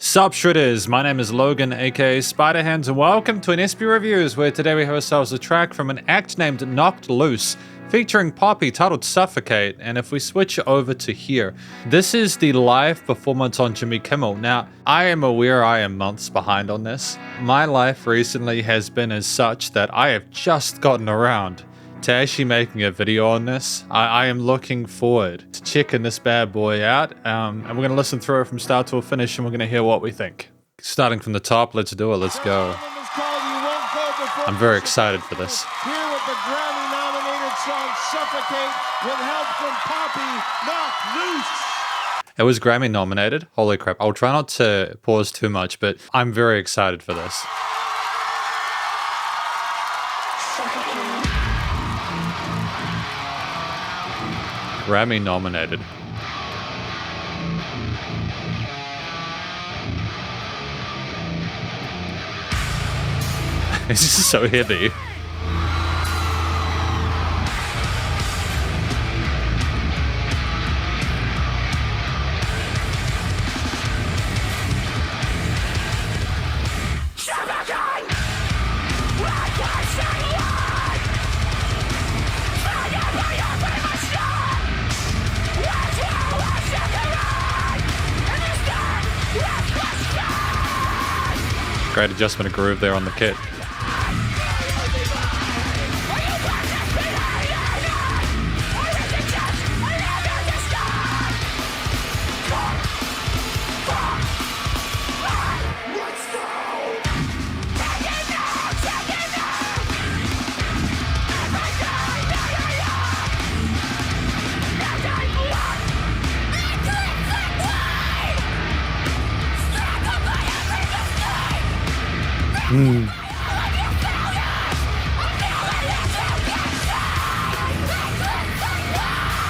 Sup Shredders, my name is Logan aka Spiderhands and welcome to an SP Reviews, where today we have ourselves a track from an act named Knocked Loose featuring Poppy titled Suffocate. And if we switch over to here, this is the live performance on Jimmy Kimmel. Now, I am aware I am months behind on this. My life recently has been as such that I have just gotten around to actually making a video on this. I am looking forward to checking this bad boy out, and we're gonna listen through it from start to finish, and we're gonna hear what we think. Starting from the top, let's do it, let's go. I'm very excited for this. Here with the Grammy-nominated song Suffocate, with help from Poppy, Knocked Loose. It was Grammy nominated, holy crap. I'll try not to pause too much, but I'm very excited for this. Grammy nominated. This is so heavy. Great adjustment of groove there on the kit.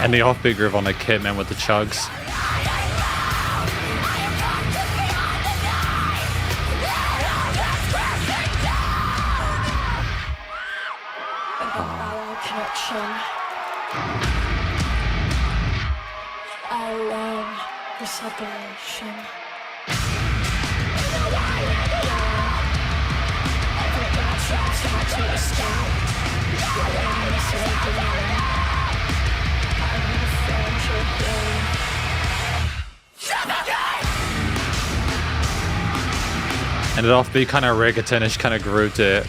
And the offbeat groove on the kit, man, with the chugs. I love the separation. And it offbeat kind of reggaetonish kind of groove to it.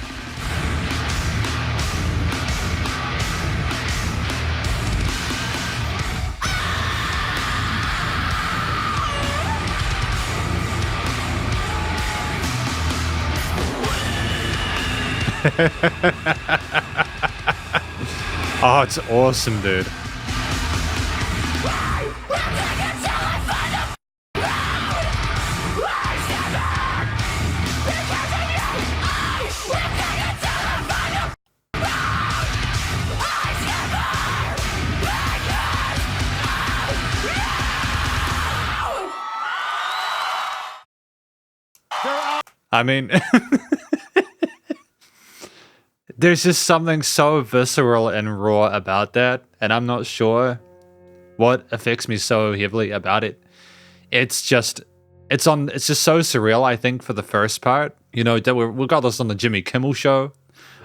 Oh, it's awesome, dude. I mean, there's just something so visceral and raw about that, and I'm not sure what affects me so heavily about it. It's just so surreal, I think, for the first part. You know, that we got this on the Jimmy Kimmel show.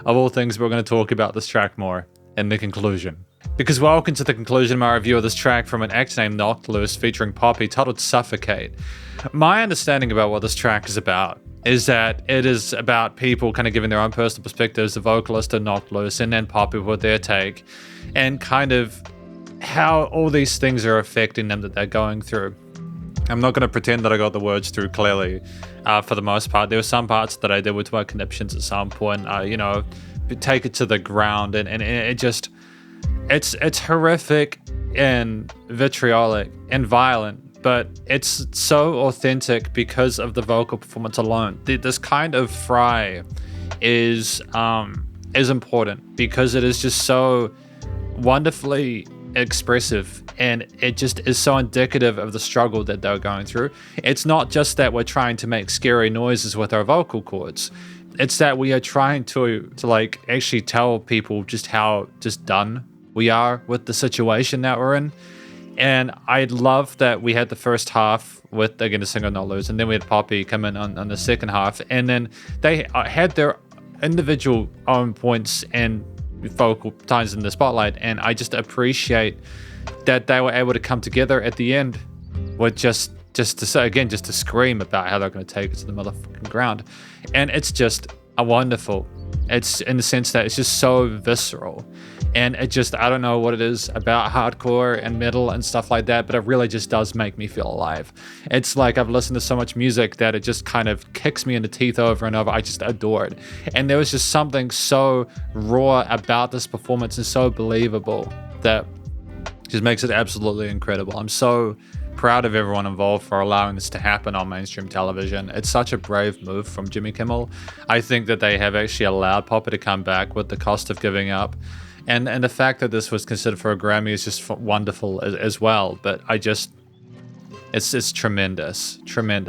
Of all things, we're going to talk about this track more in the conclusion. Because welcome to the conclusion of my review of this track from an act named Knocked Loose featuring Poppy titled Suffocate. My understanding about what this track is about is that it is about people kind of giving their own personal perspectives, the vocalist of Knocked Loose, and then Poppy with their take, and kind of how all these things are affecting them that they're going through. I'm not going to pretend that I got the words through clearly for the most part. There were some parts that I did with my conniptions at some point, you know, take it to the ground, and it just, it's horrific and vitriolic and violent. But it's so authentic because of the vocal performance alone. This kind of fry is important because it is just so wonderfully expressive, and it just is so indicative of the struggle that they're going through. It's not just that we're trying to make scary noises with our vocal cords. It's that we are trying to like actually tell people just how just done we are with the situation that we're in. And I love that we had the first half with, again, the single Not Lose, and then we had Poppy come in on the second half, and then they had their individual own points and focal times in the spotlight, and I just appreciate that they were able to come together at the end with just to say, again, just to scream about how they're going to take it to the motherfucking ground. And it's just a wonderful. It's in the sense that it's just so visceral. And it just, I don't know what it is about hardcore and metal and stuff like that, but it really just does make me feel alive. It's like I've listened to so much music that it just kind of kicks me in the teeth over and over. I just adore it. And there was just something so raw about this performance and so believable that just makes it absolutely incredible. I'm so proud of everyone involved for allowing this to happen on mainstream television. It's such a brave move from Jimmy Kimmel. I think that they have actually allowed Poppy to come back with the cost of giving up. And the fact that this was considered for a Grammy is just wonderful as well. But it's tremendous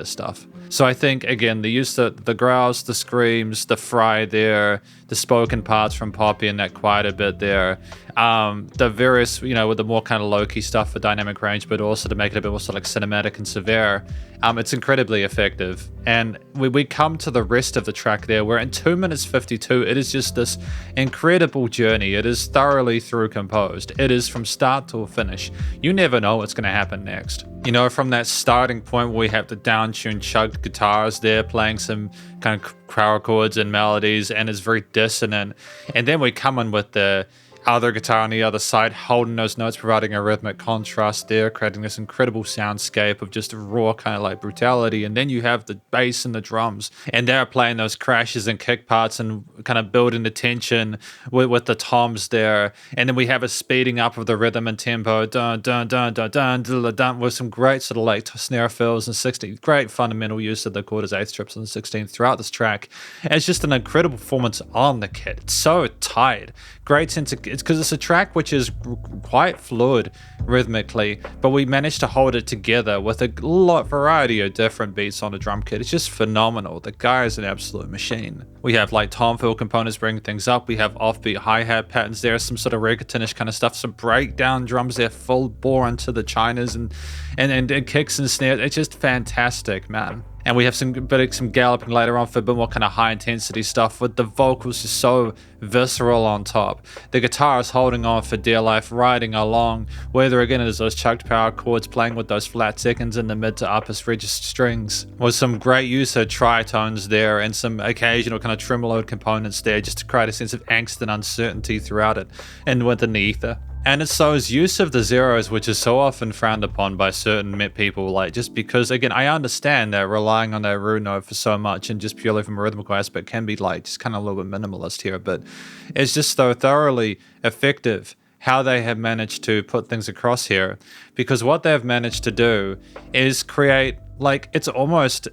stuff. So I think, again, the use of the growls, the screams, the fry there, the spoken parts from Poppy and that quieter bit there, the various, with the more kind of low-key stuff for dynamic range, but also to make it a bit more sort of like cinematic and severe, it's incredibly effective. And we come to the rest of the track there, where in 2 minutes 52, it is just this incredible journey. It is thoroughly through composed. It is from start to finish. You never know what's going to happen next. From that starting point where we have the down-tuned chugged guitars there playing some kind of power chords and melodies, and it's very dissonant. And then we come in with the other guitar on the other side holding those notes, providing a rhythmic contrast there, creating this incredible soundscape of just raw kind of like brutality. And then you have the bass and the drums, and they're playing those crashes and kick parts and kind of building the tension with the toms there. And then we have a speeding up of the rhythm and tempo, dun dun dun dun dun dun, dun, with some great sort of like snare fills and 16th, great fundamental use of the quarters, eighth strips and the 16th throughout this track. And it's just an incredible performance on the kit. It's so tight. Great sense of, it's because it's a track which is quite fluid rhythmically, but we managed to hold it together with a variety of different beats on the drum kit. It's just phenomenal. The guy is an absolute machine. We have like tom fill components bringing things up. We have offbeat hi-hat patterns there, some sort of reggaetonish kind of stuff, some breakdown drums there, full bore into the chinas and kicks and snares. It's just fantastic, man. And we have some galloping later on for a bit more kind of high intensity stuff with the vocals just so visceral on top. The guitar is holding on for dear life, riding along, whether again it is those chugged power chords playing with those flat seconds in the mid to upper register strings, with some great use of tritones there and some occasional kind of tremolo components there just to create a sense of angst and uncertainty throughout it and within the ether. And it's those use of the zeros, which is so often frowned upon by certain people, like just because, again, I understand that relying on that root note for so much and just purely from a rhythmical aspect can be like just kind of a little bit minimalist here, but it's just so thoroughly effective how they have managed to put things across here, because what they've managed to do is create, like, it's almost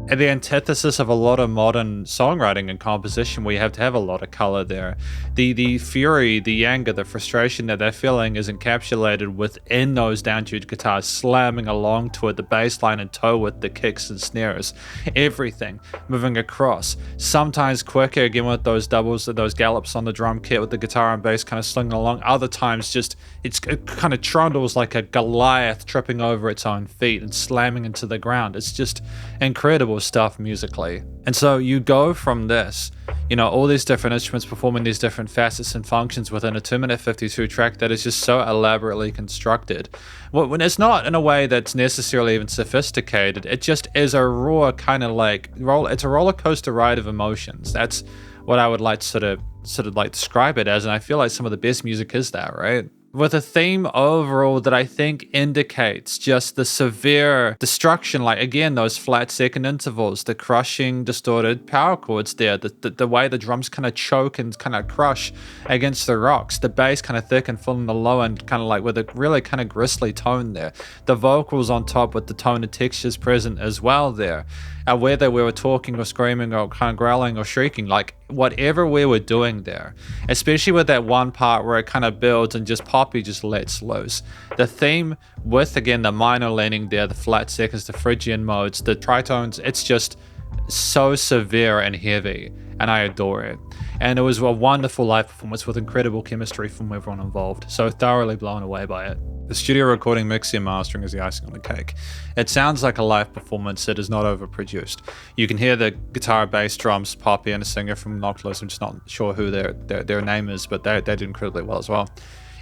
the antithesis of a lot of modern songwriting and composition, where you have to have a lot of color there. The fury, the anger, the frustration that they're feeling is encapsulated within those down-tuned guitars slamming along to it, the bass line in tow with the kicks and snares, everything moving across. Sometimes quicker, again with those doubles, those gallops on the drum kit with the guitar and bass kind of slinging along. Other times just it kind of trundles like a Goliath tripping over its own feet and slamming into the ground. It's just incredible stuff musically. And so you go from this, all these different instruments performing these different facets and functions within a 2 minute 52 track that is just so elaborately constructed. When it's not in a way that's necessarily even sophisticated, it just is a raw kind of like it's a roller coaster ride of emotions. That's what I would like to sort of like describe it as, and I feel like some of the best music is that, right? With a theme overall that I think indicates just the severe destruction, like again, those flat second intervals, the crushing, distorted power chords there, the way the drums kind of choke and kind of crush against the rocks, the bass kind of thick and full in the low end, kind of like with a really kind of gristly tone there, the vocals on top with the tone and textures present as well there. Whether we were talking or screaming or kind of growling or shrieking, like whatever we were doing there, especially with that one part where it kind of builds and just Poppy just lets loose. The theme with, again, the minor leaning there, the flat seconds, the Phrygian modes, the tritones, it's just so severe and heavy, and I adore it. And it was a wonderful live performance with incredible chemistry from everyone involved. So thoroughly blown away by it. The studio recording, mixing, and mastering is the icing on the cake. It sounds like a live performance that is not overproduced. You can hear the guitar, bass, drums, Poppy, and a singer from Knocked Loose. I'm just not sure who their name is, but they did incredibly well as well.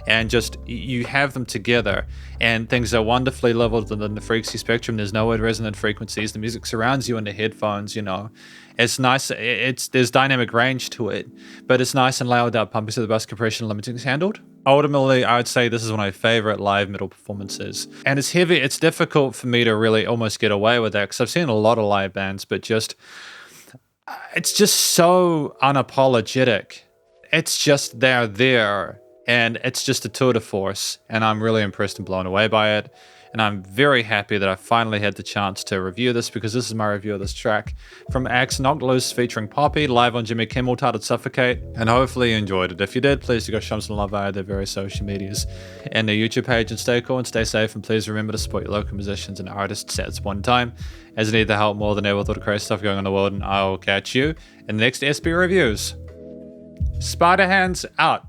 And just, you have them together, and things are wonderfully leveled within the frequency spectrum. There's no resonant frequencies. The music surrounds you in the headphones, you know. It's nice. There's dynamic range to it, but it's nice and loud without pumping, so the bass compression limiting is handled. Ultimately, I would say this is one of my favorite live metal performances. And it's heavy. It's difficult for me to really almost get away with that, because I've seen a lot of live bands, but just, it's just so unapologetic. It's just they're there. And it's just a tour de force, and I'm really impressed and blown away by it. And I'm very happy that I finally had the chance to review this, because this is my review of this track from Axe Knocked Loose featuring Poppy, live on Jimmy Kimmel, titled Suffocate. And hopefully you enjoyed it. If you did, please do go show them some love via their various social medias and their YouTube page, and stay cool and stay safe. And please remember to support your local musicians and artists at this one time, as they need the help more than ever with all the crazy stuff going on in the world. And I will catch you in the next SB Reviews. Spiderhands out.